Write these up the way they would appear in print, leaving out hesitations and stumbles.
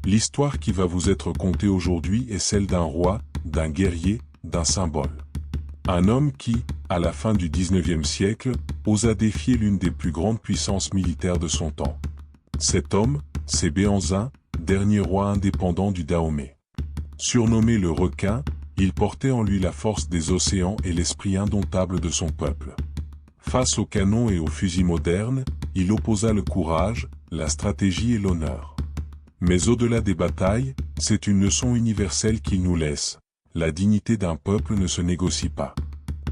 L'histoire qui va vous être contée aujourd'hui est celle d'un roi, d'un guerrier, d'un symbole. Un homme qui, à la fin du XIXe siècle, osa défier l'une des plus grandes puissances militaires de son temps. Cet homme, c'est Béhanzin, dernier roi indépendant du Dahomey. Surnommé le requin, il portait en lui la force des océans et l'esprit indomptable de son peuple. Face aux canons et aux fusils modernes, il opposa le courage, la stratégie et l'honneur. Mais au-delà des batailles, c'est une leçon universelle qu'il nous laisse. La dignité d'un peuple ne se négocie pas.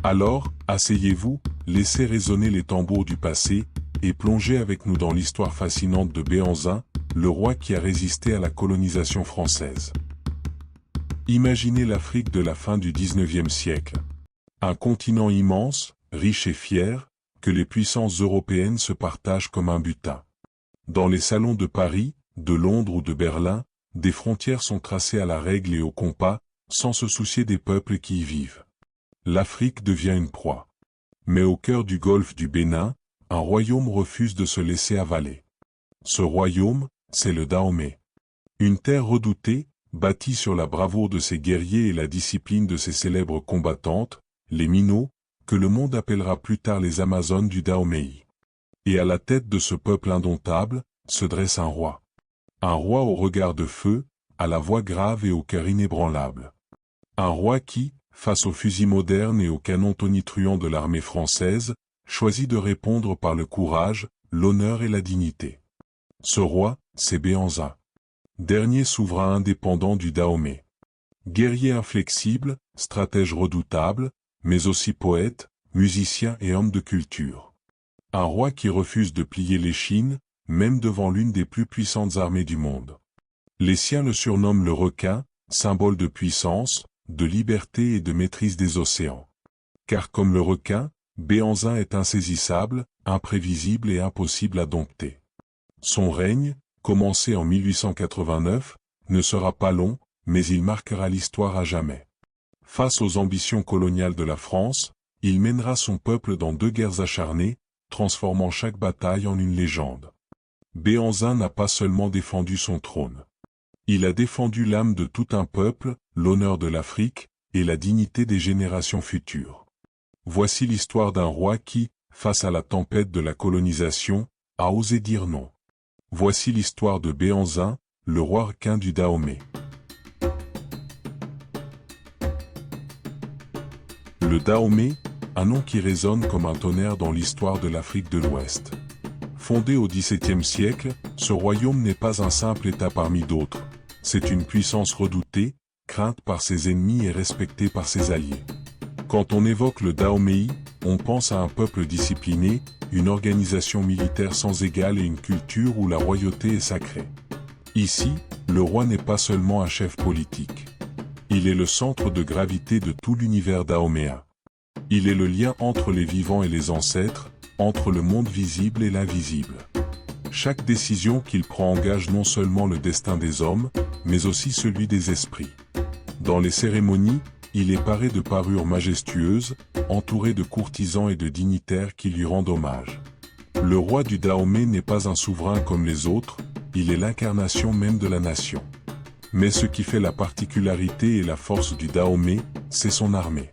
Alors, asseyez-vous, laissez résonner les tambours du passé, et plongez avec nous dans l'histoire fascinante de Béhanzin, le roi qui a résisté à la colonisation française. Imaginez l'Afrique de la fin du XIXe siècle. Un continent immense, riche et fier, que les puissances européennes se partagent comme un butin. Dans les salons de Paris, de Londres ou de Berlin, des frontières sont tracées à la règle et au compas, sans se soucier des peuples qui y vivent. L'Afrique devient une proie. Mais au cœur du golfe du Bénin, un royaume refuse de se laisser avaler. Ce royaume, c'est le Dahomey. Une terre redoutée, bâtie sur la bravoure de ses guerriers et la discipline de ses célèbres combattantes, les Minots, que le monde appellera plus tard les Amazones du Dahomey. Et à la tête de ce peuple indomptable, se dresse un roi. Un roi au regard de feu, à la voix grave et au cœur inébranlable. Un roi qui, face aux fusils modernes et aux canons tonitruants de l'armée française, choisit de répondre par le courage, l'honneur et la dignité. Ce roi, c'est Béhanzin. Dernier souverain indépendant du Dahomey. Guerrier inflexible, stratège redoutable, mais aussi poète, musicien et homme de culture. Un roi qui refuse de plier l'échine, même devant l'une des plus puissantes armées du monde. Les siens le surnomment le requin, symbole de puissance, de liberté et de maîtrise des océans. Car comme le requin, Béhanzin est insaisissable, imprévisible et impossible à dompter. Son règne, commencé en 1889, ne sera pas long, mais il marquera l'histoire à jamais. Face aux ambitions coloniales de la France, il mènera son peuple dans 2 guerres acharnées, transformant chaque bataille en une légende. Béhanzin n'a pas seulement défendu son trône. Il a défendu l'âme de tout un peuple, l'honneur de l'Afrique, et la dignité des générations futures. Voici l'histoire d'un roi qui, face à la tempête de la colonisation, a osé dire non. Voici l'histoire de Béhanzin, le roi requin du Dahomey. Le Dahomey, un nom qui résonne comme un tonnerre dans l'histoire de l'Afrique de l'Ouest. Fondé au XVIIe siècle, ce royaume n'est pas un simple État parmi d'autres. C'est une puissance redoutée, crainte par ses ennemis et respectée par ses alliés. Quand on évoque le Dahomey, on pense à un peuple discipliné, une organisation militaire sans égale et une culture où la royauté est sacrée. Ici, le roi n'est pas seulement un chef politique. Il est le centre de gravité de tout l'univers dahoméen. Il est le lien entre les vivants et les ancêtres, entre le monde visible et l'invisible. Chaque décision qu'il prend engage non seulement le destin des hommes, mais aussi celui des esprits. Dans les cérémonies, il est paré de parures majestueuses, entouré de courtisans et de dignitaires qui lui rendent hommage. Le roi du Dahomey n'est pas un souverain comme les autres, il est l'incarnation même de la nation. Mais ce qui fait la particularité et la force du Dahomey, c'est son armée.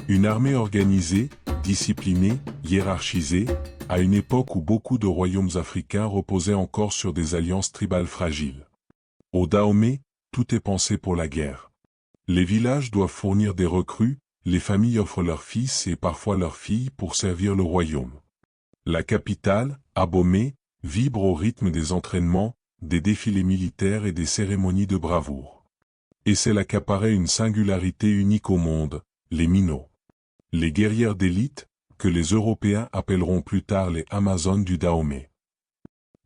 Une armée organisée, disciplinée, hiérarchisée, à une époque où beaucoup de royaumes africains reposaient encore sur des alliances tribales fragiles. Au Dahomey, tout est pensé pour la guerre. Les villages doivent fournir des recrues, les familles offrent leurs fils et parfois leurs filles pour servir le royaume. La capitale, Abomey, vibre au rythme des entraînements, des défilés militaires et des cérémonies de bravoure. Et c'est là qu'apparaît une singularité unique au monde, les Minots. Les guerrières d'élite, que les Européens appelleront plus tard les Amazones du Dahomey.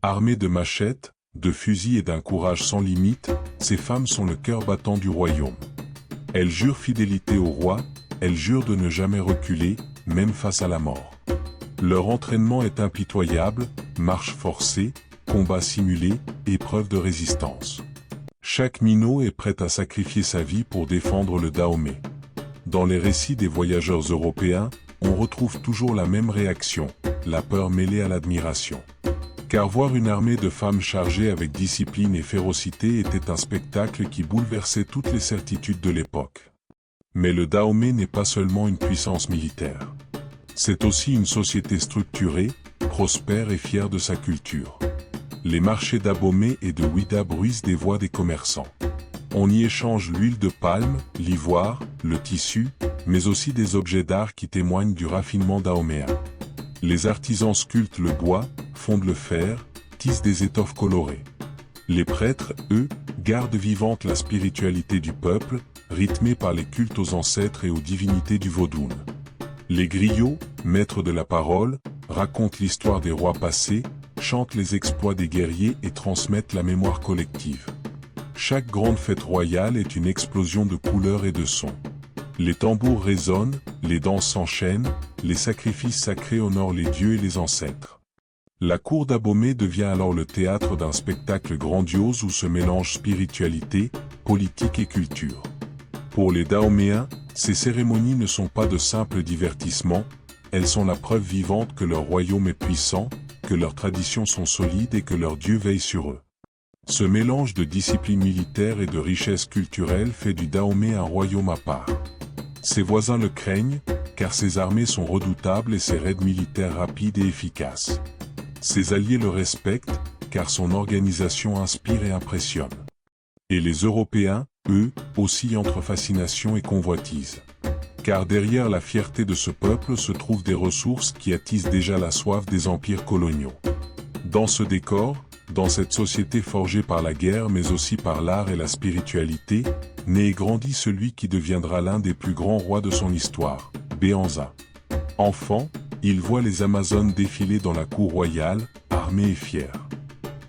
Armées de machettes, de fusils et d'un courage sans limite, ces femmes sont le cœur battant du royaume. Elles jurent fidélité au roi, elles jurent de ne jamais reculer, même face à la mort. Leur entraînement est impitoyable, marche forcée, combat simulé, épreuve de résistance. Chaque minot est prêt à sacrifier sa vie pour défendre le Dahomey. Dans les récits des voyageurs européens, on retrouve toujours la même réaction, la peur mêlée à l'admiration. Car voir une armée de femmes chargées avec discipline et férocité était un spectacle qui bouleversait toutes les certitudes de l'époque. Mais le Dahomey n'est pas seulement une puissance militaire. C'est aussi une société structurée, prospère et fière de sa culture. Les marchés d'Abomey et de Ouida bruisent des voix des commerçants. On y échange l'huile de palme, l'ivoire, le tissu, mais aussi des objets d'art qui témoignent du raffinement dahoméen. Les artisans sculptent le bois, fondent le fer, tissent des étoffes colorées. Les prêtres, eux, gardent vivante la spiritualité du peuple, rythmée par les cultes aux ancêtres et aux divinités du Vaudoune. Les griots, maîtres de la parole, racontent l'histoire des rois passés, chantent les exploits des guerriers et transmettent la mémoire collective. Chaque grande fête royale est une explosion de couleurs et de sons. Les tambours résonnent, les danses s'enchaînent, les sacrifices sacrés honorent les dieux et les ancêtres. La cour d'Abomey devient alors le théâtre d'un spectacle grandiose où se mélangent spiritualité, politique et culture. Pour les Dahoméens, ces cérémonies ne sont pas de simples divertissements, elles sont la preuve vivante que leur royaume est puissant, que leurs traditions sont solides et que leur Dieu veille sur eux. Ce mélange de discipline militaire et de richesse culturelle fait du Dahomey un royaume à part. Ses voisins le craignent, car ses armées sont redoutables et ses raids militaires rapides et efficaces. Ses alliés le respectent, car son organisation inspire et impressionne. Et les Européens, eux, oscillent entre fascination et convoitise. Car derrière la fierté de ce peuple se trouvent des ressources qui attisent déjà la soif des empires coloniaux. Dans ce décor, dans cette société forgée par la guerre mais aussi par l'art et la spiritualité, naît et grandit celui qui deviendra l'un des plus grands rois de son histoire, Béhanzin. Enfant, il voit les Amazones défiler dans la cour royale, armés et fiers.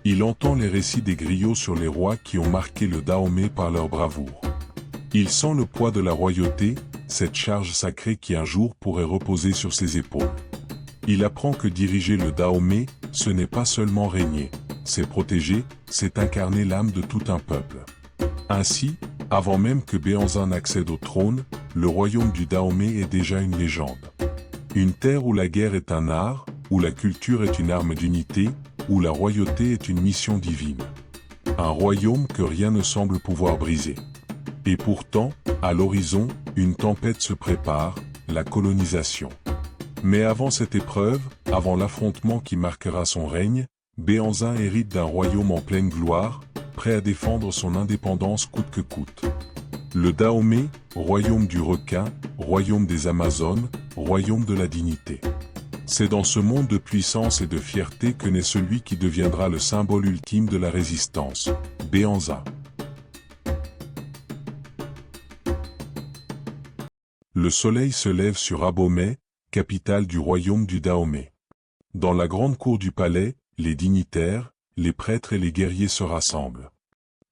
Il entend les récits des griots sur les rois qui ont marqué le Dahomey par leur bravoure. Il sent le poids de la royauté, cette charge sacrée qui un jour pourrait reposer sur ses épaules. Il apprend que diriger le Dahomey, ce n'est pas seulement régner, c'est protéger, c'est incarner l'âme de tout un peuple. Ainsi, avant même que Béhanzin n'accède au trône, le royaume du Dahomey est déjà une légende. Une terre où la guerre est un art, où la culture est une arme d'unité, où la royauté est une mission divine. Un royaume que rien ne semble pouvoir briser. Et pourtant, à l'horizon, une tempête se prépare, la colonisation. Mais avant cette épreuve, avant l'affrontement qui marquera son règne, Béhanzin hérite d'un royaume en pleine gloire, prêt à défendre son indépendance coûte que coûte. Le Dahomey, royaume du requin, royaume des Amazones, royaume de la dignité. C'est dans ce monde de puissance et de fierté que naît celui qui deviendra le symbole ultime de la résistance, Béhanzin. Le soleil se lève sur Abomey, capitale du royaume du Dahomey. Dans la grande cour du palais, les dignitaires, les prêtres et les guerriers se rassemblent.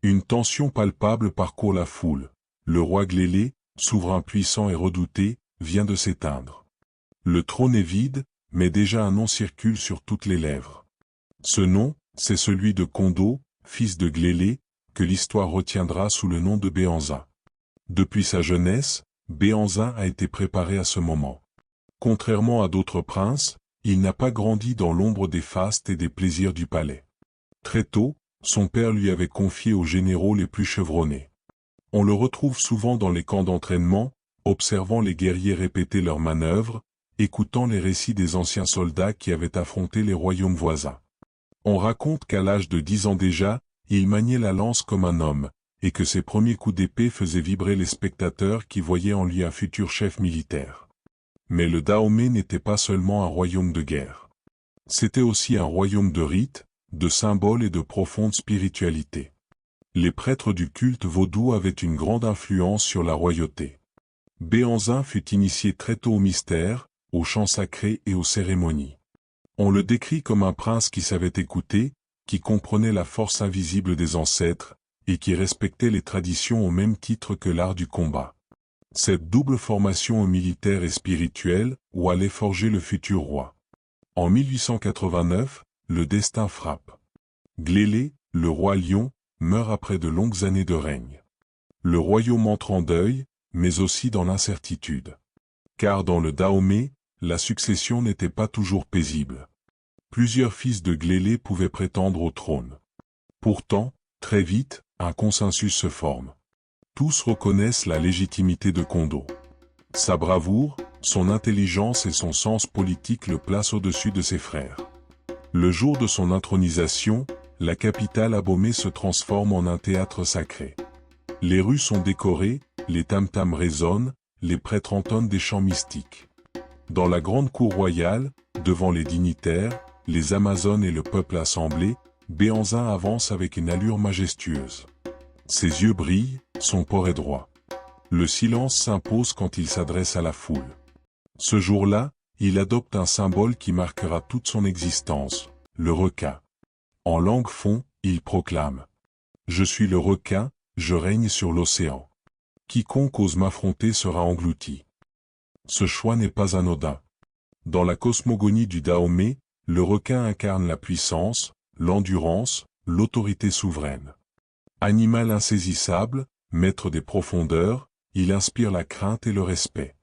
Une tension palpable parcourt la foule. Le roi Glélé, souverain puissant et redouté, vient de s'éteindre. Le trône est vide, mais déjà un nom circule sur toutes les lèvres. Ce nom, c'est celui de Kondo, fils de Glélé, que l'histoire retiendra sous le nom de Béhanzin. Depuis sa jeunesse, Béhanzin a été préparé à ce moment. Contrairement à d'autres princes, il n'a pas grandi dans l'ombre des fastes et des plaisirs du palais. Très tôt, son père lui avait confié aux généraux les plus chevronnés. On le retrouve souvent dans les camps d'entraînement, observant les guerriers répéter leurs manœuvres, écoutant les récits des anciens soldats qui avaient affronté les royaumes voisins. On raconte qu'à l'âge de 10 ans déjà, il maniait la lance comme un homme, et que ses premiers coups d'épée faisaient vibrer les spectateurs qui voyaient en lui un futur chef militaire. Mais le Dahomey n'était pas seulement un royaume de guerre. C'était aussi un royaume de rites, de symboles et de profonde spiritualité. Les prêtres du culte vaudou avaient une grande influence sur la royauté. Béhanzin fut initié très tôt au mystère, aux chants sacrés et aux cérémonies. On le décrit comme un prince qui savait écouter, qui comprenait la force invisible des ancêtres, et qui respectait les traditions au même titre que l'art du combat. Cette double formation militaire et spirituelle, où allait forger le futur roi. En 1889, le destin frappe. Glélé, le roi lion, meurt après de longues années de règne. Le royaume entre en deuil, mais aussi dans l'incertitude. Car dans le Dahomey, la succession n'était pas toujours paisible. Plusieurs fils de Glélé pouvaient prétendre au trône. Pourtant, très vite, un consensus se forme. Tous reconnaissent la légitimité de Kondo. Sa bravoure, son intelligence et son sens politique le placent au-dessus de ses frères. Le jour de son intronisation, la capitale Abomey se transforme en un théâtre sacré. Les rues sont décorées, les tam-tams résonnent, les prêtres entonnent des chants mystiques. Dans la grande cour royale, devant les dignitaires, les Amazones et le peuple assemblé, Béhanzin avance avec une allure majestueuse. Ses yeux brillent, son port est droit. Le silence s'impose quand il s'adresse à la foule. Ce jour-là, il adopte un symbole qui marquera toute son existence, le requin. En langue fon, il proclame « Je suis le requin, je règne sur l'océan. Quiconque ose m'affronter sera englouti. » Ce choix n'est pas anodin. Dans la cosmogonie du Dahomey, le requin incarne la puissance, l'endurance, l'autorité souveraine. Animal insaisissable, maître des profondeurs, il inspire la crainte et le respect.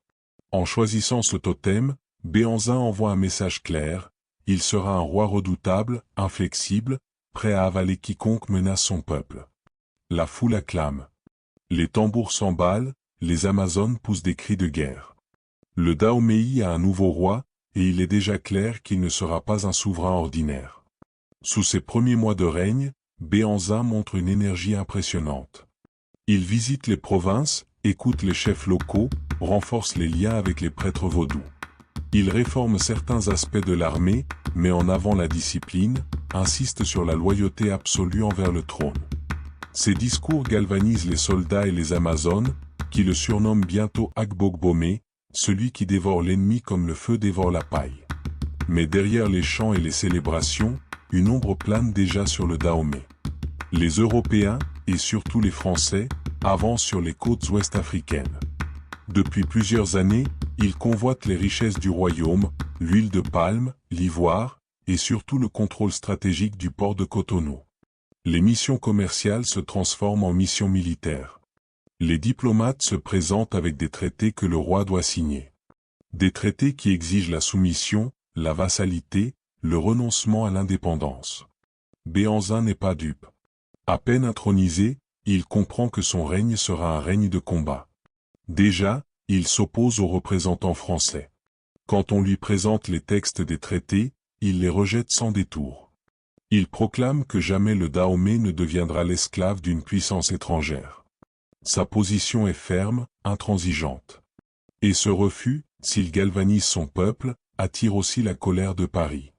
En choisissant ce totem, Béhanzin envoie un message clair, il sera un roi redoutable, inflexible, prêt à avaler quiconque menace son peuple. La foule acclame. Les tambours s'emballent, les Amazones poussent des cris de guerre. Le Dahomey a un nouveau roi, et il est déjà clair qu'il ne sera pas un souverain ordinaire. Sous ses premiers mois de règne, Béhanzin montre une énergie impressionnante. Il visite les provinces, écoute les chefs locaux, renforce les liens avec les prêtres vaudous. Il réforme certains aspects de l'armée, met en avant la discipline, insiste sur la loyauté absolue envers le trône. Ses discours galvanisent les soldats et les Amazones, qui le surnomment bientôt Agbogbomey, celui qui dévore l'ennemi comme le feu dévore la paille. Mais derrière les chants et les célébrations, une ombre plane déjà sur le Dahomey. Les Européens, et surtout les Français, avancent sur les côtes ouest-africaines. Depuis plusieurs années, ils convoitent les richesses du royaume, l'huile de palme, l'ivoire, et surtout le contrôle stratégique du port de Cotonou. Les missions commerciales se transforment en missions militaires. Les diplomates se présentent avec des traités que le roi doit signer. Des traités qui exigent la soumission, la vassalité, le renoncement à l'indépendance. Béhanzin n'est pas dupe. À peine intronisé, il comprend que son règne sera un règne de combat. Déjà, il s'oppose aux représentants français. Quand on lui présente les textes des traités, il les rejette sans détour. Il proclame que jamais le Dahomey ne deviendra l'esclave d'une puissance étrangère. Sa position est ferme, intransigeante. Et ce refus, s'il galvanise son peuple, attire aussi la colère de Paris.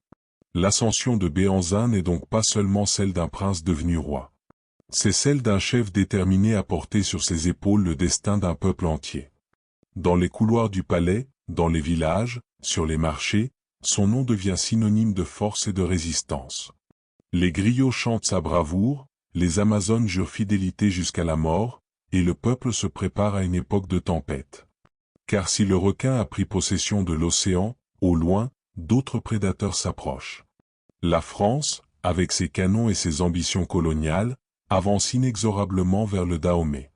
L'ascension de Béhanzin n'est donc pas seulement celle d'un prince devenu roi. C'est celle d'un chef déterminé à porter sur ses épaules le destin d'un peuple entier. Dans les couloirs du palais, dans les villages, sur les marchés, son nom devient synonyme de force et de résistance. Les griots chantent sa bravoure, les Amazones jurent fidélité jusqu'à la mort, et le peuple se prépare à une époque de tempête. Car si le requin a pris possession de l'océan, au loin, d'autres prédateurs s'approchent. La France, avec ses canons et ses ambitions coloniales, avance inexorablement vers le Dahomey.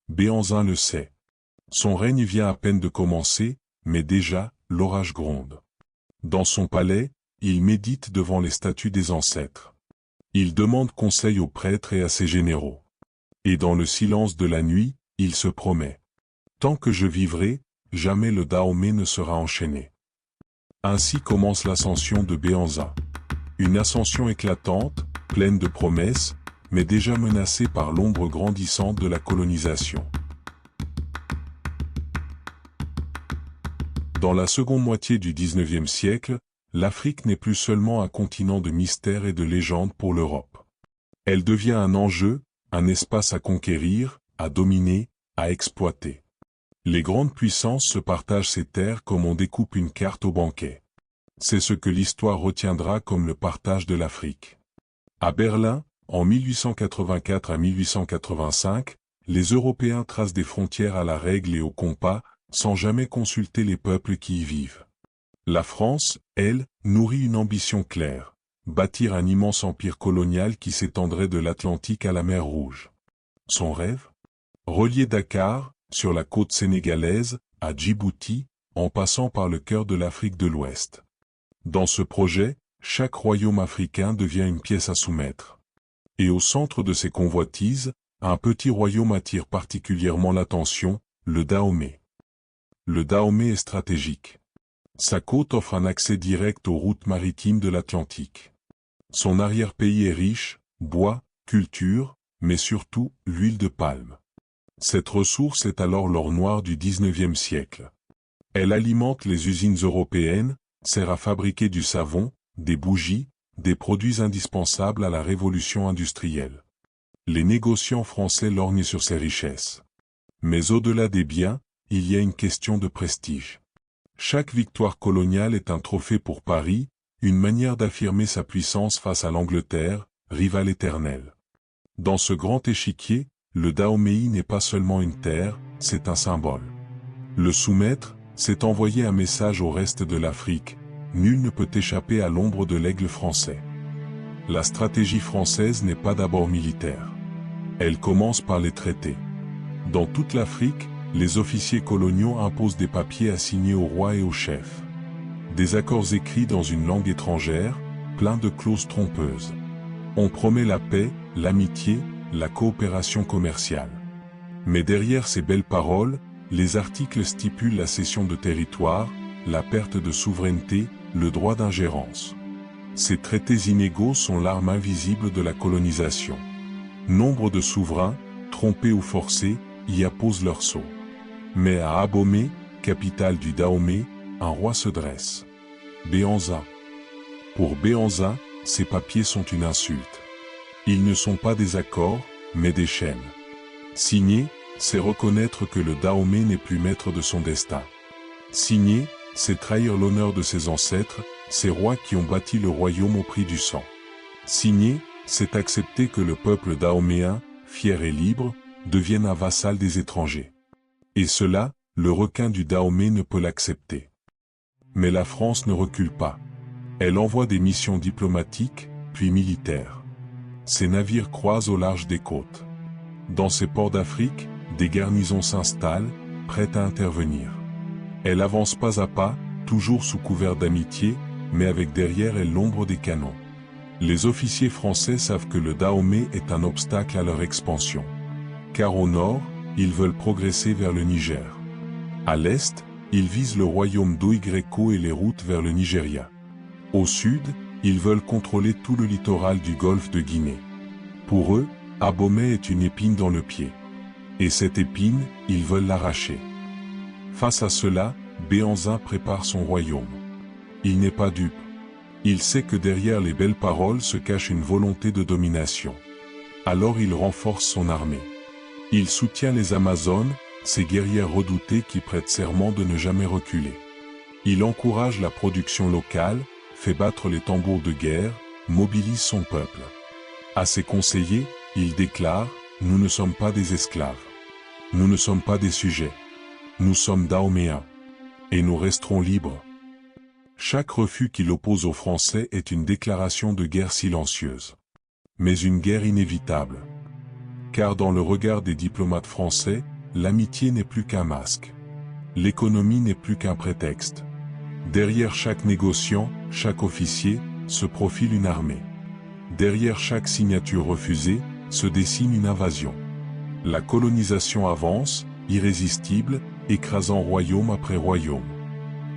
Béhanzin le sait. Son règne vient à peine de commencer, mais déjà, l'orage gronde. Dans son palais, il médite devant les statues des ancêtres. Il demande conseil aux prêtres et à ses généraux. Et dans le silence de la nuit, il se promet. Tant que je vivrai, jamais le Dahomey ne sera enchaîné. Ainsi commence l'ascension de Béhanzin. Une ascension éclatante, pleine de promesses, mais déjà menacée par l'ombre grandissante de la colonisation. Dans la seconde moitié du XIXe siècle, l'Afrique n'est plus seulement un continent de mystère et de légendes pour l'Europe. Elle devient un enjeu, un espace à conquérir, à dominer, à exploiter. Les grandes puissances se partagent ces terres comme on découpe une carte au banquet. C'est ce que l'histoire retiendra comme le partage de l'Afrique. À Berlin, en 1884 à 1885, les Européens tracent des frontières à la règle et au compas, sans jamais consulter les peuples qui y vivent. La France, elle, nourrit une ambition claire, bâtir un immense empire colonial qui s'étendrait de l'Atlantique à la mer Rouge. Son rêve? Relier Dakar, sur la côte sénégalaise, à Djibouti, en passant par le cœur de l'Afrique de l'Ouest. Dans ce projet, Chaque royaume africain devient une pièce à soumettre. Et au centre de ces convoitises, un petit royaume attire particulièrement l'attention, le Dahomey. Le Dahomey est stratégique. Sa côte offre un accès direct aux routes maritimes de l'Atlantique. Son arrière-pays est riche, bois, culture, mais surtout, l'huile de palme. Cette ressource est alors l'or noir du XIXe siècle. Elle alimente les usines européennes, sert à fabriquer du savon, des bougies, des produits indispensables à la révolution industrielle. Les négociants français lorgnent sur ces richesses. Mais au-delà des biens, il y a une question de prestige. Chaque victoire coloniale est un trophée pour Paris, une manière d'affirmer sa puissance face à l'Angleterre, rivale éternelle. Dans ce grand échiquier, le Dahomey n'est pas seulement une terre, c'est un symbole. Le soumettre, c'est envoyer un message au reste de l'Afrique, nul ne peut échapper à l'ombre de l'aigle français. La stratégie française n'est pas d'abord militaire. Elle commence par les traités. Dans toute l'Afrique, les officiers coloniaux imposent des papiers à signer au roi et au chef. Des accords écrits dans une langue étrangère, pleins de clauses trompeuses. On promet la paix, l'amitié, la coopération commerciale. Mais derrière ces belles paroles, les articles stipulent la cession de territoire, la perte de souveraineté, le droit d'ingérence. Ces traités inégaux sont l'arme invisible de la colonisation. Nombre de souverains, trompés ou forcés, y apposent leur sceau. Mais à Abomey, capitale du Dahomey, un roi se dresse. Béhanzin. Pour Béhanzin, ces papiers sont une insulte. Ils ne sont pas des accords, mais des chaînes. Signer, c'est reconnaître que le Dahomey n'est plus maître de son destin. Signer, c'est trahir l'honneur de ses ancêtres, ces rois qui ont bâti le royaume au prix du sang. Signer, c'est accepter que le peuple dahoméen, fier et libre, devienne un vassal des étrangers. Et cela, le requin du Dahomey ne peut l'accepter. Mais la France ne recule pas. Elle envoie des missions diplomatiques, puis militaires. Ses navires croisent au large des côtes. Dans ces ports d'Afrique, des garnisons s'installent, prêtes à intervenir. Elle avance pas à pas, toujours sous couvert d'amitié, mais avec derrière elle l'ombre des canons. Les officiers français savent que le Dahomey est un obstacle à leur expansion. Car au nord, ils veulent progresser vers le Niger. À l'est, ils visent le royaume d'Oigreco et les routes vers le Nigeria. Au sud, ils veulent contrôler tout le littoral du golfe de Guinée. Pour eux, Abomey est une épine dans le pied. Et cette épine, ils veulent l'arracher. Face à cela, Béhanzin prépare son royaume. Il n'est pas dupe. Il sait que derrière les belles paroles se cache une volonté de domination. Alors il renforce son armée. Il soutient les Amazones, ces guerrières redoutées qui prêtent serment de ne jamais reculer. Il encourage la production locale, fait battre les tambours de guerre, mobilise son peuple. À ses conseillers, il déclare « Nous ne sommes pas des esclaves. Nous ne sommes pas des sujets. Nous sommes Dahoméens. Et nous resterons libres. » Chaque refus qu'il oppose aux Français est une déclaration de guerre silencieuse. Mais une guerre inévitable. Car dans le regard des diplomates français, l'amitié n'est plus qu'un masque. L'économie n'est plus qu'un prétexte. Derrière chaque négociant, chaque officier, se profile une armée. Derrière chaque signature refusée, se dessine une invasion. La colonisation avance, irrésistible, écrasant royaume après royaume.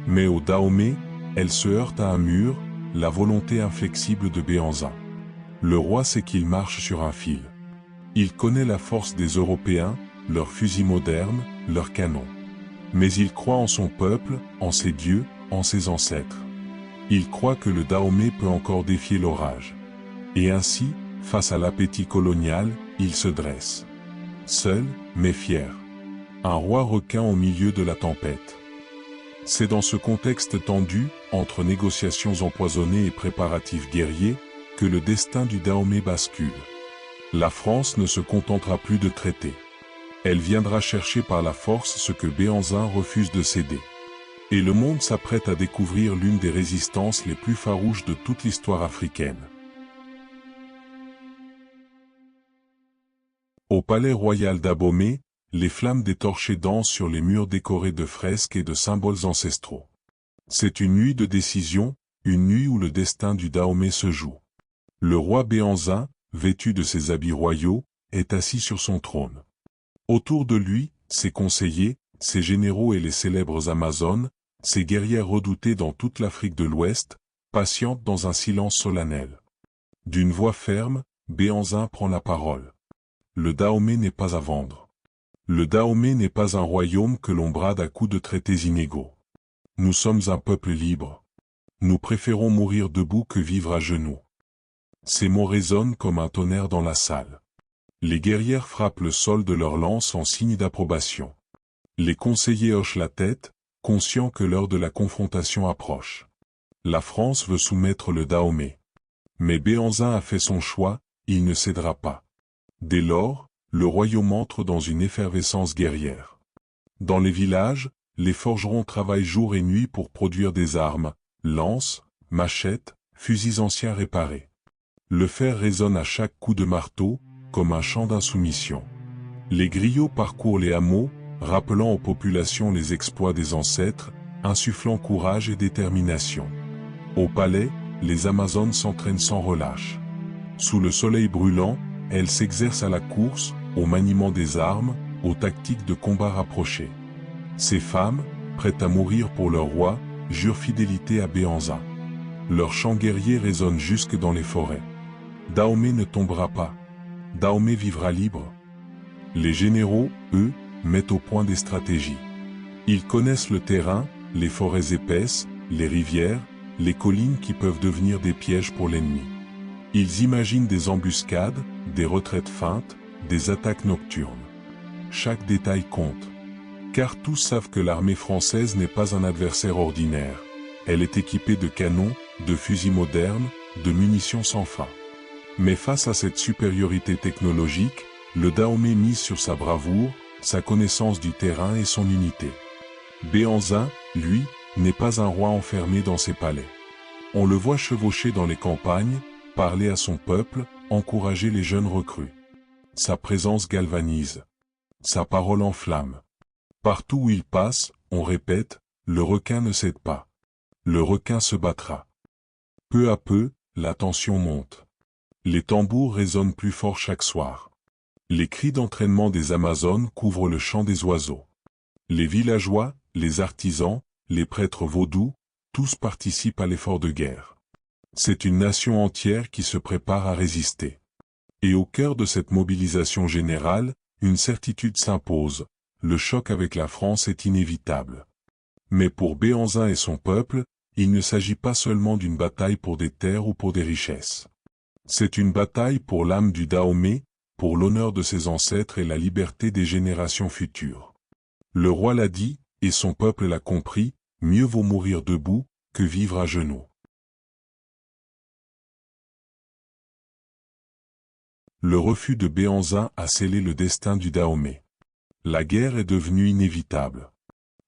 Mais au Dahomey, elle se heurte à un mur, la volonté inflexible de Béhanzin. Le roi sait qu'il marche sur un fil. Il connaît la force des Européens, leurs fusils modernes, leurs canons. Mais il croit en son peuple, en ses dieux, en ses ancêtres. Il croit que le Dahomey peut encore défier l'orage. Et ainsi, face à l'appétit colonial, il se dresse. Seul, mais fier. Un roi requin au milieu de la tempête. C'est dans ce contexte tendu, entre négociations empoisonnées et préparatifs guerriers, que le destin du Dahomey bascule. La France ne se contentera plus de traiter. Elle viendra chercher par la force ce que Béhanzin refuse de céder. Et le monde s'apprête à découvrir l'une des résistances les plus farouches de toute l'histoire africaine. Au palais royal d'Abomey, les flammes des torchers dansent sur les murs décorés de fresques et de symboles ancestraux. C'est une nuit de décision, une nuit où le destin du Dahomey se joue. Le roi Béhanzin, vêtu de ses habits royaux, est assis sur son trône. Autour de lui, ses conseillers, ses généraux et les célèbres Amazones, ces guerrières redoutées dans toute l'Afrique de l'Ouest, patientent dans un silence solennel. D'une voix ferme, Béhanzin prend la parole. Le Dahomey n'est pas à vendre. Le Dahomey n'est pas un royaume que l'on brade à coups de traités inégaux. Nous sommes un peuple libre. Nous préférons mourir debout que vivre à genoux. Ces mots résonnent comme un tonnerre dans la salle. Les guerrières frappent le sol de leurs lances en signe d'approbation. Les conseillers hochent la tête, conscients que l'heure de la confrontation approche. La France veut soumettre le Dahomey. Mais Béhanzin a fait son choix, il ne cédera pas. Dès lors, le royaume entre dans une effervescence guerrière. Dans les villages, les forgerons travaillent jour et nuit pour produire des armes, lances, machettes, fusils anciens réparés. Le fer résonne à chaque coup de marteau, comme un chant d'insoumission. Les griots parcourent les hameaux, rappelant aux populations les exploits des ancêtres, insufflant courage et détermination. Au palais, les Amazones s'entraînent sans relâche. Sous le soleil brûlant, elles s'exercent à la course, au maniement des armes, aux tactiques de combat rapprochées. Ces femmes, prêtes à mourir pour leur roi, jurent fidélité à Béhanzin. Leur chant guerrier résonne jusque dans les forêts. Dahomey ne tombera pas. Dahomey vivra libre. Les généraux, eux, mettent au point des stratégies. Ils connaissent le terrain, les forêts épaisses, les rivières, les collines qui peuvent devenir des pièges pour l'ennemi. Ils imaginent des embuscades, des retraites feintes, des attaques nocturnes. Chaque détail compte. Car tous savent que l'armée française n'est pas un adversaire ordinaire. Elle est équipée de canons, de fusils modernes, de munitions sans fin. Mais face à cette supériorité technologique, le Dahomey mise sur sa bravoure, sa connaissance du terrain et son unité. Béhanzin, lui, n'est pas un roi enfermé dans ses palais. On le voit chevaucher dans les campagnes, parler à son peuple, encourager les jeunes recrues. Sa présence galvanise. Sa parole enflamme. Partout où il passe, on répète, le requin ne cède pas. Le requin se battra. Peu à peu, la tension monte. Les tambours résonnent plus fort chaque soir. Les cris d'entraînement des Amazones couvrent le chant des oiseaux. Les villageois, les artisans, les prêtres vaudous, tous participent à l'effort de guerre. C'est une nation entière qui se prépare à résister. Et au cœur de cette mobilisation générale, une certitude s'impose, le choc avec la France est inévitable. Mais pour Béhanzin et son peuple, il ne s'agit pas seulement d'une bataille pour des terres ou pour des richesses. C'est une bataille pour l'âme du Dahomey, pour l'honneur de ses ancêtres et la liberté des générations futures. Le roi l'a dit, et son peuple l'a compris, mieux vaut mourir debout, que vivre à genoux. Le refus de Béhanzin a scellé le destin du Dahomey. La guerre est devenue inévitable.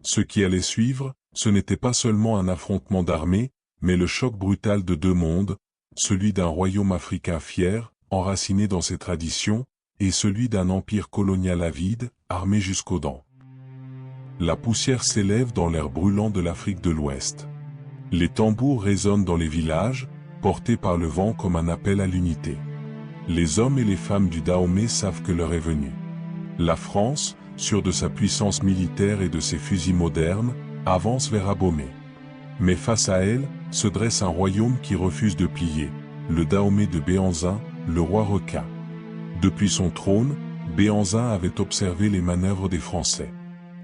Ce qui allait suivre, ce n'était pas seulement un affrontement d'armées, mais le choc brutal de deux mondes, celui d'un royaume africain fier, enraciné dans ses traditions, et celui d'un empire colonial avide, armé jusqu'aux dents. La poussière s'élève dans l'air brûlant de l'Afrique de l'Ouest. Les tambours résonnent dans les villages, portés par le vent comme un appel à l'unité. Les hommes et les femmes du Dahomey savent que l'heure est venue. La France, sûre de sa puissance militaire et de ses fusils modernes, avance vers Abomey. Mais face à elle, se dresse un royaume qui refuse de plier, le Dahomey de Béhanzin, le roi requin. Depuis son trône, Béhanzin avait observé les manœuvres des Français.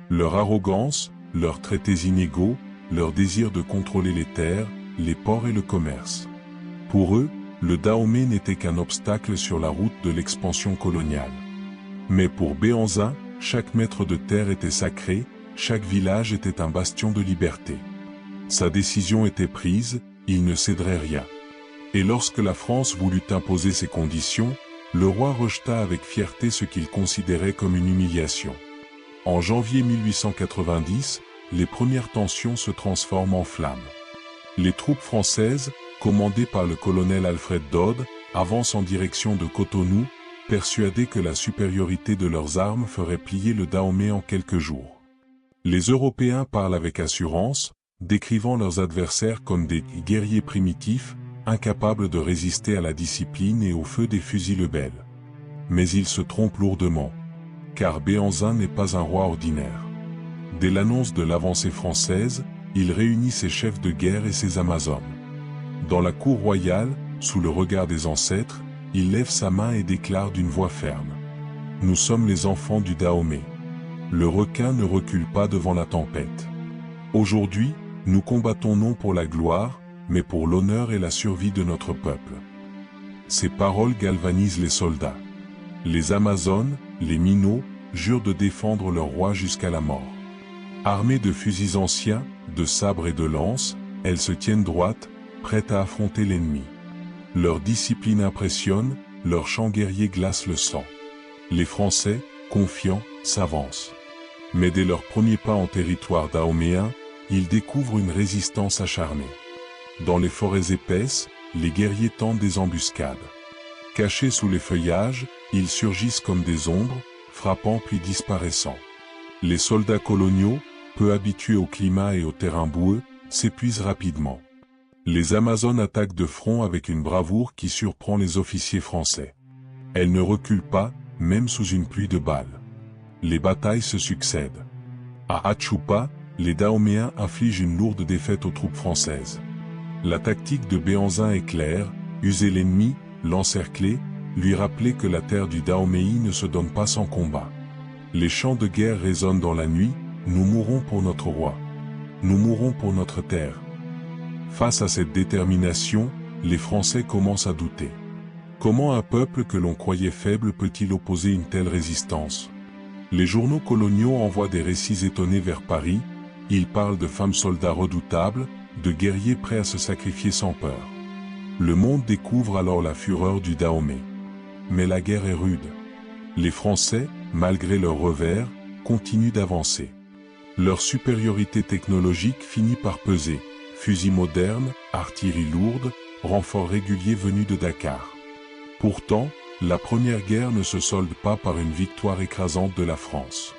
Leur arrogance, leurs traités inégaux, leur désir de contrôler les terres, les ports et le commerce. Pour eux, le Dahomey n'était qu'un obstacle sur la route de l'expansion coloniale. Mais pour Béhanzin, chaque mètre de terre était sacré, chaque village était un bastion de liberté. Sa décision était prise, il ne céderait rien. Et lorsque la France voulut imposer ses conditions, le roi rejeta avec fierté ce qu'il considérait comme une humiliation. En janvier 1890, les premières tensions se transforment en flammes. Les troupes françaises, commandées par le colonel Alfred Dodd, avancent en direction de Cotonou, persuadées que la supériorité de leurs armes ferait plier le Dahomey en quelques jours. Les Européens parlent avec assurance, décrivant leurs adversaires comme des guerriers primitifs, incapables de résister à la discipline et au feu des fusils lebels. Mais ils se trompent lourdement, car Béhanzin n'est pas un roi ordinaire. Dès l'annonce de l'avancée française, il réunit ses chefs de guerre et ses amazones. Dans la cour royale, sous le regard des ancêtres, il lève sa main et déclare d'une voix ferme: « Nous sommes les enfants du Dahomey. Le requin ne recule pas devant la tempête. Aujourd'hui, nous combattons non pour la gloire, mais pour l'honneur et la survie de notre peuple. » Ces paroles galvanisent les soldats. Les Amazones, les Minots, jurent de défendre leur roi jusqu'à la mort. Armées de fusils anciens, de sabres et de lances, elles se tiennent droites, prêtes à affronter l'ennemi. Leur discipline impressionne, leur chant guerrier glace le sang. Les Français, confiants, s'avancent. Mais dès leur premier pas en territoire dahoméen, ils découvrent une résistance acharnée. Dans les forêts épaisses, les guerriers tentent des embuscades. Cachés sous les feuillages, ils surgissent comme des ombres, frappant puis disparaissant. Les soldats coloniaux, peu habitués au climat et au terrain boueux, s'épuisent rapidement. Les Amazones attaquent de front avec une bravoure qui surprend les officiers français. Elles ne reculent pas, même sous une pluie de balles. Les batailles se succèdent. À Achupa, les Dahoméens infligent une lourde défaite aux troupes françaises. La tactique de Béhanzin est claire: user l'ennemi, l'encercler, lui rappeler que la terre du Dahomey ne se donne pas sans combat. Les chants de guerre résonnent dans la nuit: nous mourrons pour notre roi. Nous mourrons pour notre terre. Face à cette détermination, les Français commencent à douter. Comment un peuple que l'on croyait faible peut-il opposer une telle résistance? Les journaux coloniaux envoient des récits étonnés vers Paris. Ils parlent de femmes soldats redoutables, de guerriers prêts à se sacrifier sans peur. Le monde découvre alors la fureur du Dahomey. Mais la guerre est rude. Les Français, malgré leurs revers, continuent d'avancer. Leur supériorité technologique finit par peser: fusils modernes, artillerie lourde, renforts réguliers venus de Dakar. Pourtant, la première guerre ne se solde pas par une victoire écrasante de la France.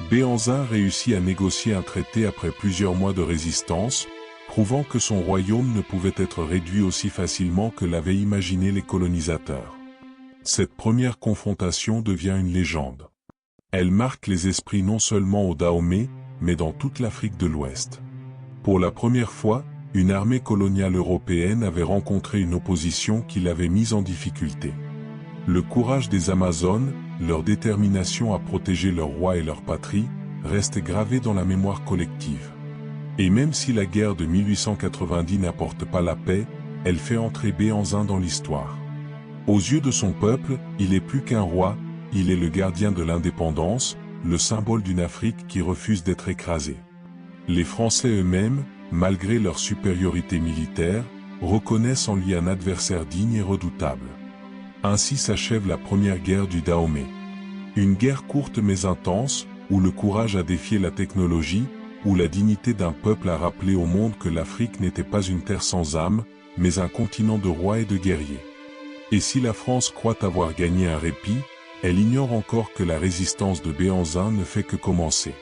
Béhanzin réussit à négocier un traité après plusieurs mois de résistance, prouvant que son royaume ne pouvait être réduit aussi facilement que l'avaient imaginé les colonisateurs. Cette première confrontation devient une légende. Elle marque les esprits non seulement au Dahomey, mais dans toute l'Afrique de l'Ouest. Pour la première fois, une armée coloniale européenne avait rencontré une opposition qui l'avait mise en difficulté. Le courage des Amazones, leur détermination à protéger leur roi et leur patrie, restent gravés dans la mémoire collective. Et même si la guerre de 1890 n'apporte pas la paix, elle fait entrer Béhanzin dans l'histoire. Aux yeux de son peuple, il est plus qu'un roi, il est le gardien de l'indépendance, le symbole d'une Afrique qui refuse d'être écrasée. Les Français eux-mêmes, malgré leur supériorité militaire, reconnaissent en lui un adversaire digne et redoutable. Ainsi s'achève la première guerre du Dahomey. Une guerre courte mais intense, où le courage a défié la technologie, où la dignité d'un peuple a rappelé au monde que l'Afrique n'était pas une terre sans âme, mais un continent de rois et de guerriers. Et si la France croit avoir gagné un répit, elle ignore encore que la résistance de Béhanzin ne fait que commencer.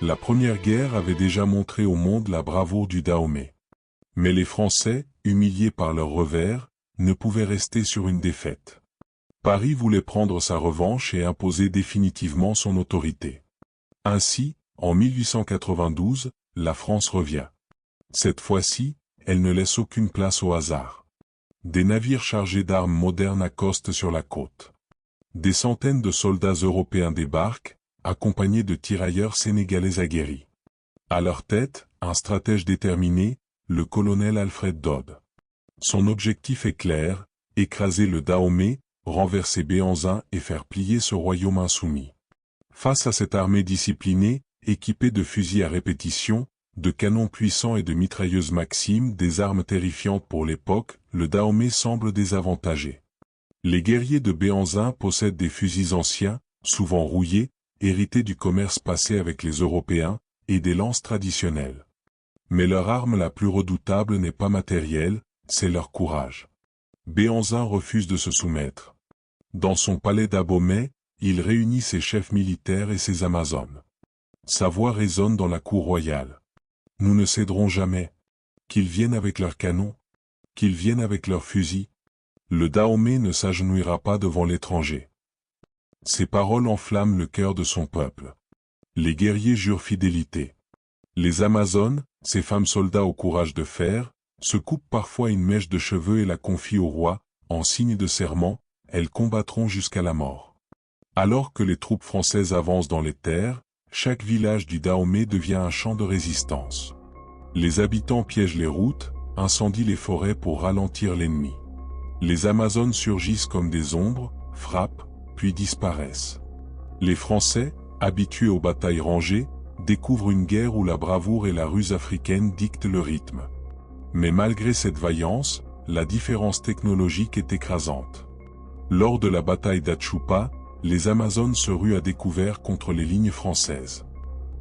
La première guerre avait déjà montré au monde la bravoure du Dahomey. Mais les Français, humiliés par leurs revers, ne pouvaient rester sur une défaite. Paris voulait prendre sa revanche et imposer définitivement son autorité. Ainsi, en 1892, la France revient. Cette fois-ci, elle ne laisse aucune place au hasard. Des navires chargés d'armes modernes accostent sur la côte. Des centaines de soldats européens débarquent, accompagnés de tirailleurs sénégalais aguerris. À leur tête, un stratège déterminé, le colonel Alfred Dodd. Son objectif est clair: écraser le Dahomey, renverser Béhanzin et faire plier ce royaume insoumis. Face à cette armée disciplinée, équipée de fusils à répétition, de canons puissants et de mitrailleuses Maxim, des armes terrifiantes pour l'époque, le Dahomey semble désavantagé. Les guerriers de Béhanzin possèdent des fusils anciens, souvent rouillés, hérités du commerce passé avec les Européens, et des lances traditionnelles. Mais leur arme la plus redoutable n'est pas matérielle, c'est leur courage. Béhanzin refuse de se soumettre. Dans son palais d'Abomey, il réunit ses chefs militaires et ses amazones. Sa voix résonne dans la cour royale. Nous ne céderons jamais. Qu'ils viennent avec leurs canons, qu'ils viennent avec leurs fusils. Le Dahomey ne s'agenouillera pas devant l'étranger. Ces paroles enflamment le cœur de son peuple. Les guerriers jurent fidélité. Les Amazones, ces femmes soldats au courage de fer, se coupent parfois une mèche de cheveux et la confient au roi, en signe de serment, elles combattront jusqu'à la mort. Alors que les troupes françaises avancent dans les terres, chaque village du Dahomey devient un champ de résistance. Les habitants piègent les routes, incendient les forêts pour ralentir l'ennemi. Les Amazones surgissent comme des ombres, frappent, puis disparaissent. Les Français, habitués aux batailles rangées, découvrent une guerre où la bravoure et la ruse africaine dictent le rythme. Mais malgré cette vaillance, la différence technologique est écrasante. Lors de la bataille d'Achupa, les Amazones se ruent à découvert contre les lignes françaises.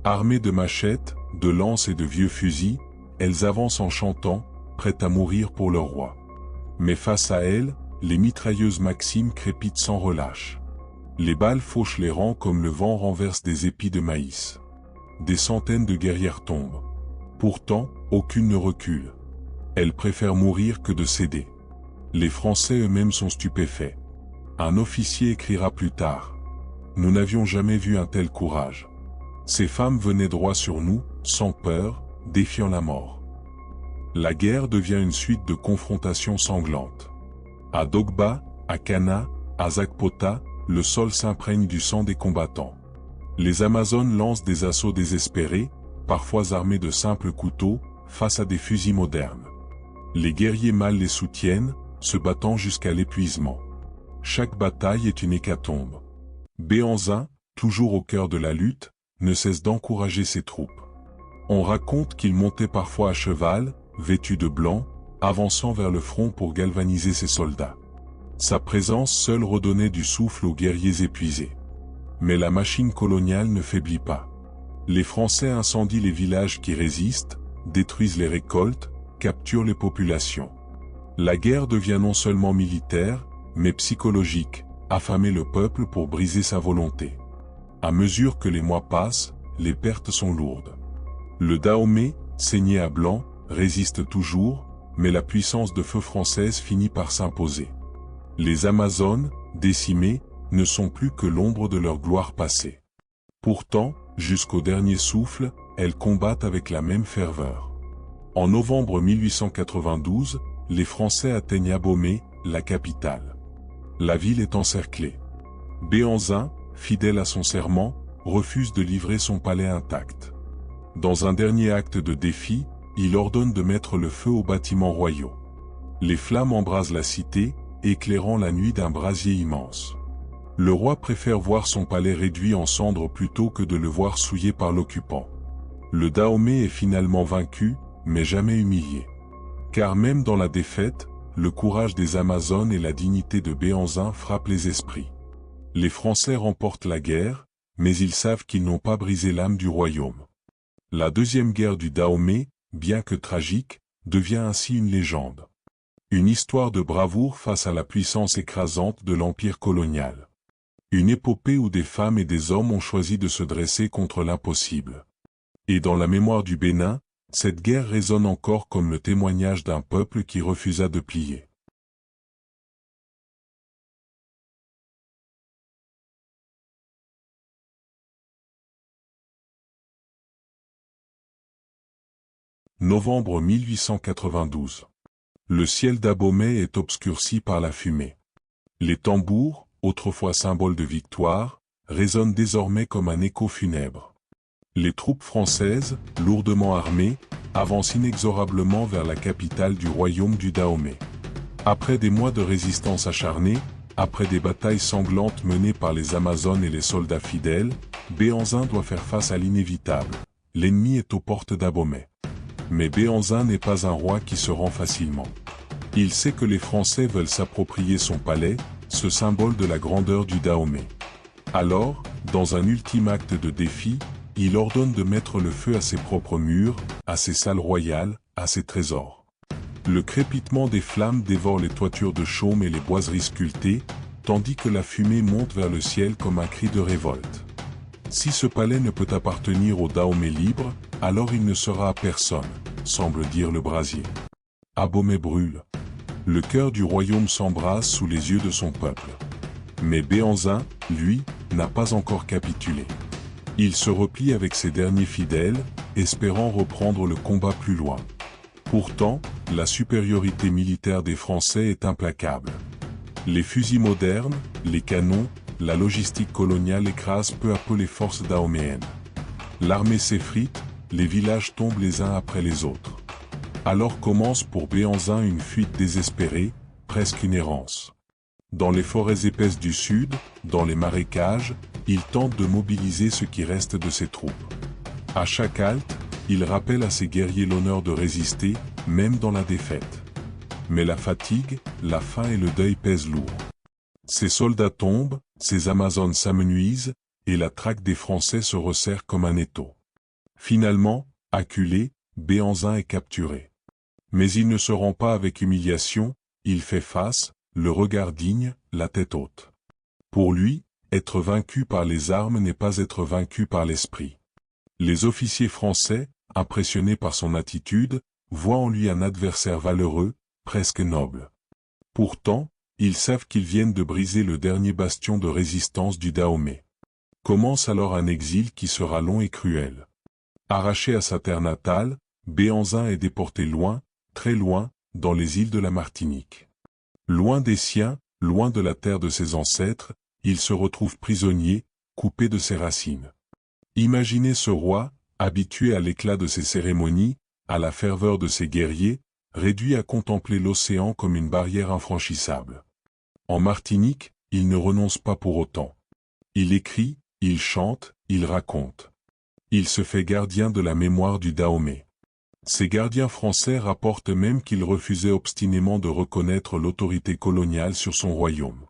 Armées de machettes, de lances et de vieux fusils, elles avancent en chantant, prêtes à mourir pour leur roi. Mais face à elles, les mitrailleuses Maxim crépitent sans relâche. Les balles fauchent les rangs comme le vent renverse des épis de maïs. Des centaines de guerrières tombent. Pourtant, aucune ne recule. Elles préfèrent mourir que de céder. Les Français eux-mêmes sont stupéfaits. Un officier écrira plus tard. Nous n'avions jamais vu un tel courage. Ces femmes venaient droit sur nous, sans peur, défiant la mort. La guerre devient une suite de confrontations sanglantes. À Dogba, à Cana, à Zakpota, le sol s'imprègne du sang des combattants. Les Amazones lancent des assauts désespérés, parfois armés de simples couteaux, face à des fusils modernes. Les guerriers mâles les soutiennent, se battant jusqu'à l'épuisement. Chaque bataille est une hécatombe. Béhanzin, toujours au cœur de la lutte, ne cesse d'encourager ses troupes. On raconte qu'il montait parfois à cheval, vêtu de blanc, avançant vers le front pour galvaniser ses soldats. Sa présence seule redonnait du souffle aux guerriers épuisés. Mais la machine coloniale ne faiblit pas. Les Français incendient les villages qui résistent, détruisent les récoltes, capturent les populations. La guerre devient non seulement militaire, mais psychologique, affamer le peuple pour briser sa volonté. À mesure que les mois passent, les pertes sont lourdes. Le Dahomey, saigné à blanc, résiste toujours, mais la puissance de feu française finit par s'imposer. Les Amazones, décimées, ne sont plus que l'ombre de leur gloire passée. Pourtant, jusqu'au dernier souffle, elles combattent avec la même ferveur. En novembre 1892, les Français atteignent Abomey, la capitale. La ville est encerclée. Béhanzin, fidèle à son serment, refuse de livrer son palais intact. Dans un dernier acte de défi, il ordonne de mettre le feu aux bâtiments royaux. Les flammes embrasent la cité, éclairant la nuit d'un brasier immense. Le roi préfère voir son palais réduit en cendres plutôt que de le voir souillé par l'occupant. Le Dahomey est finalement vaincu, mais jamais humilié. Car même dans la défaite, le courage des Amazones et la dignité de Béhanzin frappent les esprits. Les Français remportent la guerre, mais ils savent qu'ils n'ont pas brisé l'âme du royaume. La deuxième guerre du Dahomey, bien que tragique, devient ainsi une légende. Une histoire de bravoure face à la puissance écrasante de l'empire colonial. Une épopée où des femmes et des hommes ont choisi de se dresser contre l'impossible. Et dans la mémoire du Bénin, cette guerre résonne encore comme le témoignage d'un peuple qui refusa de plier. Novembre 1892. Le ciel d'Abomey est obscurci par la fumée. Les tambours, autrefois symboles de victoire, résonnent désormais comme un écho funèbre. Les troupes françaises, lourdement armées, avancent inexorablement vers la capitale du royaume du Dahomey. Après des mois de résistance acharnée, après des batailles sanglantes menées par les Amazones et les soldats fidèles, Béhanzin doit faire face à l'inévitable. L'ennemi est aux portes d'Abomey. Mais Béhanzin n'est pas un roi qui se rend facilement. Il sait que les Français veulent s'approprier son palais, ce symbole de la grandeur du Dahomey. Alors, dans un ultime acte de défi, il ordonne de mettre le feu à ses propres murs, à ses salles royales, à ses trésors. Le crépitement des flammes dévore les toitures de chaume et les boiseries sculptées, tandis que la fumée monte vers le ciel comme un cri de révolte. Si ce palais ne peut appartenir au Dahomey libre, alors il ne sera à personne, semble dire le brasier. Abomey brûle. Le cœur du royaume s'embrase sous les yeux de son peuple. Mais Béhanzin, lui, n'a pas encore capitulé. Il se replie avec ses derniers fidèles, espérant reprendre le combat plus loin. Pourtant, la supériorité militaire des Français est implacable. Les fusils modernes, les canons, la logistique coloniale écrasent peu à peu les forces dahoméennes. L'armée s'effrite, les villages tombent les uns après les autres. Alors commence pour Béhanzin une fuite désespérée, presque une errance. Dans les forêts épaisses du sud, dans les marécages, il tente de mobiliser ce qui reste de ses troupes. À chaque halte, il rappelle à ses guerriers l'honneur de résister, même dans la défaite. Mais la fatigue, la faim et le deuil pèsent lourd. Ses soldats tombent, ses Amazones s'amenuisent, et la traque des Français se resserre comme un étau. Finalement, acculé, Béhanzin est capturé. Mais il ne se rend pas avec humiliation, il fait face, le regard digne, la tête haute. Pour lui, être vaincu par les armes n'est pas être vaincu par l'esprit. Les officiers français, impressionnés par son attitude, voient en lui un adversaire valeureux, presque noble. Pourtant, ils savent qu'ils viennent de briser le dernier bastion de résistance du Dahomey. Commence alors un exil qui sera long et cruel. Arraché à sa terre natale, Béhanzin est déporté loin, très loin, dans les îles de la Martinique. Loin des siens, loin de la terre de ses ancêtres, il se retrouve prisonnier, coupé de ses racines. Imaginez ce roi, habitué à l'éclat de ses cérémonies, à la ferveur de ses guerriers, réduit à contempler l'océan comme une barrière infranchissable. En Martinique, il ne renonce pas pour autant. Il écrit, il chante, il raconte. Il se fait gardien de la mémoire du Dahomey. Ces gardiens français rapportent même qu'il refusait obstinément de reconnaître l'autorité coloniale sur son royaume.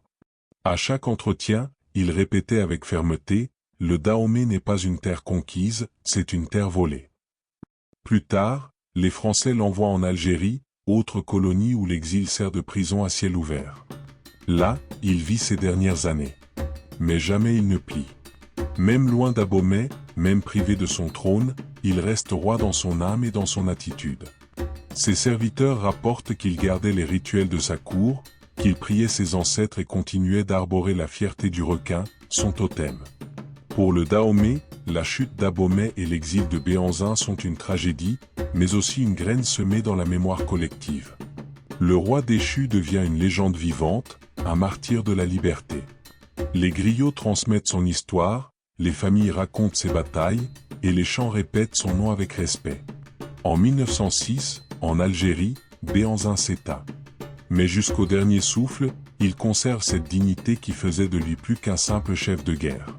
À chaque entretien, il répétait avec fermeté, « Le Dahomey n'est pas une terre conquise, c'est une terre volée ». Plus tard, les Français l'envoient en Algérie, autre colonie où l'exil sert de prison à ciel ouvert. Là, il vit ses dernières années. Mais jamais il ne plie. Même loin d'Abomey, même privé de son trône, il reste roi dans son âme et dans son attitude. Ses serviteurs rapportent qu'il gardait les rituels de sa cour, qu'il priait ses ancêtres et continuait d'arborer la fierté du requin, son totem. Pour le Dahomey, la chute d'Abomey et l'exil de Béhanzin sont une tragédie, mais aussi une graine semée dans la mémoire collective. Le roi déchu devient une légende vivante, un martyr de la liberté. Les griots transmettent son histoire, les familles racontent ses batailles, et les chants répètent son nom avec respect. En 1906, en Algérie, Béhanzin s'éteint. Mais jusqu'au dernier souffle, il conserve cette dignité qui faisait de lui plus qu'un simple chef de guerre.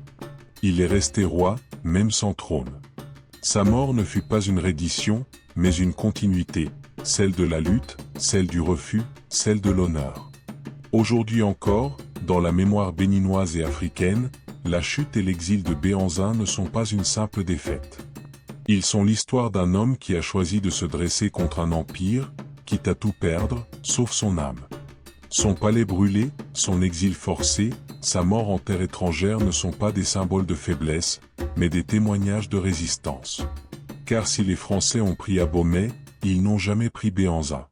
Il est resté roi, même sans trône. Sa mort ne fut pas une reddition, mais une continuité, celle de la lutte, celle du refus, celle de l'honneur. Aujourd'hui encore, dans la mémoire béninoise et africaine, la chute et l'exil de Béhanzin ne sont pas une simple défaite. Ils sont l'histoire d'un homme qui a choisi de se dresser contre un empire, quitte à tout perdre, sauf son âme. Son palais brûlé, son exil forcé, sa mort en terre étrangère ne sont pas des symboles de faiblesse, mais des témoignages de résistance. Car si les Français ont pris Abomey, ils n'ont jamais pris Béhanzin.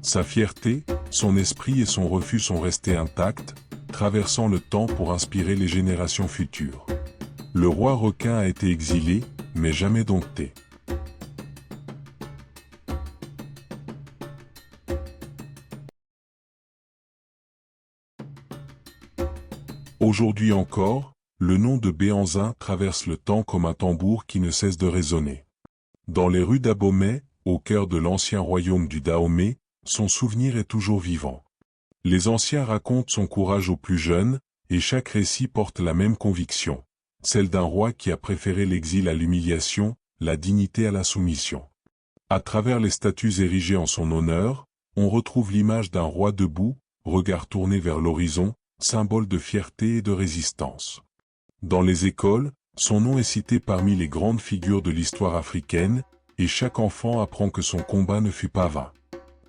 Sa fierté, son esprit et son refus sont restés intacts, traversant le temps pour inspirer les générations futures. Le roi requin a été exilé, mais jamais dompté. Aujourd'hui encore, le nom de Béhanzin traverse le temps comme un tambour qui ne cesse de résonner. Dans les rues d'Abomey, au cœur de l'ancien royaume du Dahomey, son souvenir est toujours vivant. Les anciens racontent son courage aux plus jeunes, et chaque récit porte la même conviction, celle d'un roi qui a préféré l'exil à l'humiliation, la dignité à la soumission. À travers les statues érigées en son honneur, on retrouve l'image d'un roi debout, regard tourné vers l'horizon, symbole de fierté et de résistance. Dans les écoles, son nom est cité parmi les grandes figures de l'histoire africaine, et chaque enfant apprend que son combat ne fut pas vain.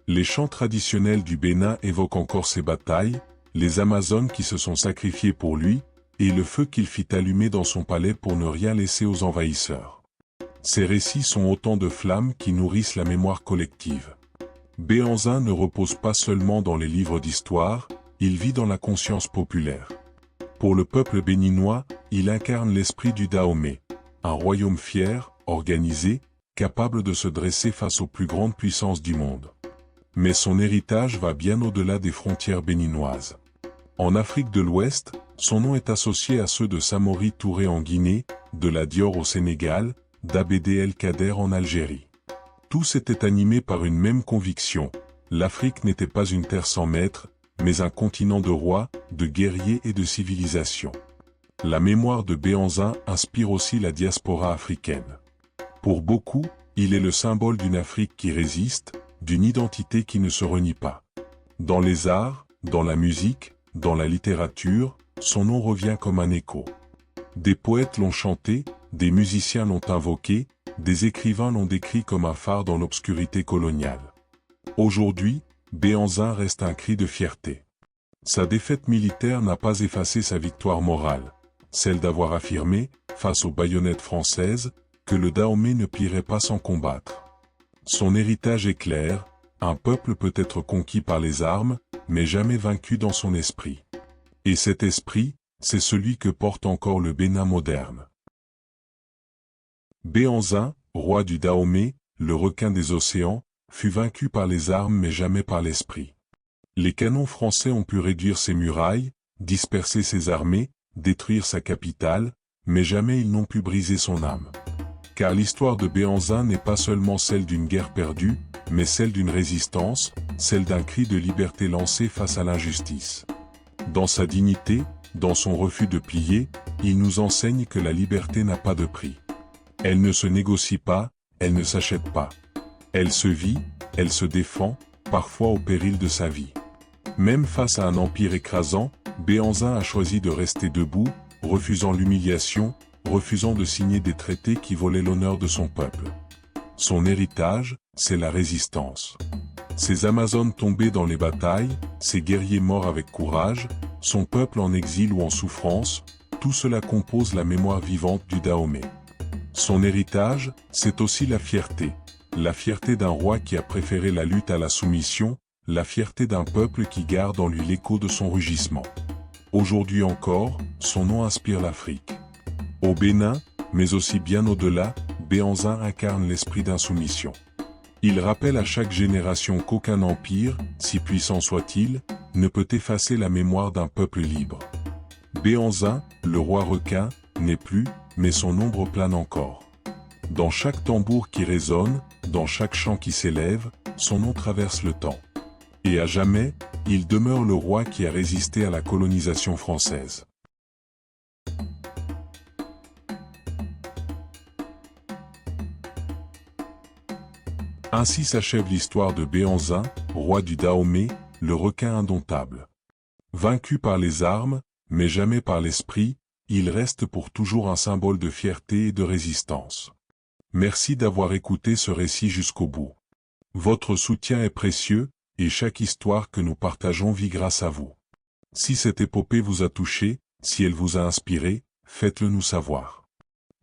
Les chants traditionnels du Bénin évoquent encore ses batailles, les Amazones qui se sont sacrifiées pour lui, et le feu qu'il fit allumer dans son palais pour ne rien laisser aux envahisseurs. Ces récits sont autant de flammes qui nourrissent la mémoire collective. Béhanzin ne repose pas seulement dans les livres d'histoire, il vit dans la conscience populaire. Pour le peuple béninois, il incarne l'esprit du Dahomey, un royaume fier, organisé, capable de se dresser face aux plus grandes puissances du monde. Mais son héritage va bien au-delà des frontières béninoises. En Afrique de l'Ouest, son nom est associé à ceux de Samori Touré en Guinée, de la Dior au Sénégal, d'Abd El Kader en Algérie. Tous étaient animés par une même conviction, l'Afrique n'était pas une terre sans maître, mais un continent de rois, de guerriers et de civilisations. La mémoire de Béhanzin inspire aussi la diaspora africaine. Pour beaucoup, il est le symbole d'une Afrique qui résiste, d'une identité qui ne se renie pas. Dans les arts, dans la musique, dans la littérature, son nom revient comme un écho. Des poètes l'ont chanté, des musiciens l'ont invoqué, des écrivains l'ont décrit comme un phare dans l'obscurité coloniale. Aujourd'hui, Béhanzin reste un cri de fierté. Sa défaite militaire n'a pas effacé sa victoire morale, celle d'avoir affirmé, face aux baïonnettes françaises, que le Dahomey ne plierait pas sans combattre. Son héritage est clair, un peuple peut être conquis par les armes, mais jamais vaincu dans son esprit. Et cet esprit, c'est celui que porte encore le Bénin moderne. Béhanzin, roi du Dahomey, le requin des océans, fut vaincu par les armes mais jamais par l'esprit. Les canons français ont pu réduire ses murailles, disperser ses armées, détruire sa capitale, mais jamais ils n'ont pu briser son âme. Car l'histoire de Béhanzin n'est pas seulement celle d'une guerre perdue, mais celle d'une résistance, celle d'un cri de liberté lancé face à l'injustice. Dans sa dignité, dans son refus de plier, il nous enseigne que la liberté n'a pas de prix. Elle ne se négocie pas, elle ne s'achète pas. Elle se vit, elle se défend, parfois au péril de sa vie. Même face à un empire écrasant, Béhanzin a choisi de rester debout, refusant l'humiliation, refusant de signer des traités qui volaient l'honneur de son peuple. Son héritage, c'est la résistance. Ces Amazones tombées dans les batailles, ces guerriers morts avec courage, son peuple en exil ou en souffrance, tout cela compose la mémoire vivante du Dahomey. Son héritage, c'est aussi la fierté d'un roi qui a préféré la lutte à la soumission, la fierté d'un peuple qui garde en lui l'écho de son rugissement. Aujourd'hui encore, son nom inspire l'Afrique. Au Bénin, mais aussi bien au-delà, Béhanzin incarne l'esprit d'insoumission. Il rappelle à chaque génération qu'aucun empire, si puissant soit-il, ne peut effacer la mémoire d'un peuple libre. Béhanzin, le roi requin, n'est plus, mais son ombre plane encore. Dans chaque tambour qui résonne, dans chaque chant qui s'élève, son nom traverse le temps. Et à jamais, il demeure le roi qui a résisté à la colonisation française. Ainsi s'achève l'histoire de Béhanzin, roi du Dahomey, le requin indomptable. Vaincu par les armes, mais jamais par l'esprit, il reste pour toujours un symbole de fierté et de résistance. Merci d'avoir écouté ce récit jusqu'au bout. Votre soutien est précieux, et chaque histoire que nous partageons vit grâce à vous. Si cette épopée vous a touché, si elle vous a inspiré, faites-le nous savoir.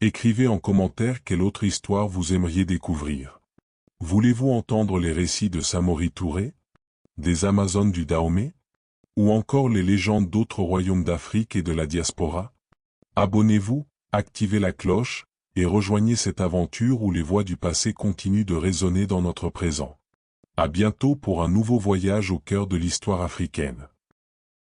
Écrivez en commentaire quelle autre histoire vous aimeriez découvrir. Voulez-vous entendre les récits de Samori Touré, des Amazones du Dahomey, ou encore les légendes d'autres royaumes d'Afrique et de la diaspora? Abonnez-vous, activez la cloche, et rejoignez cette aventure où les voix du passé continuent de résonner dans notre présent. À bientôt pour un nouveau voyage au cœur de l'histoire africaine.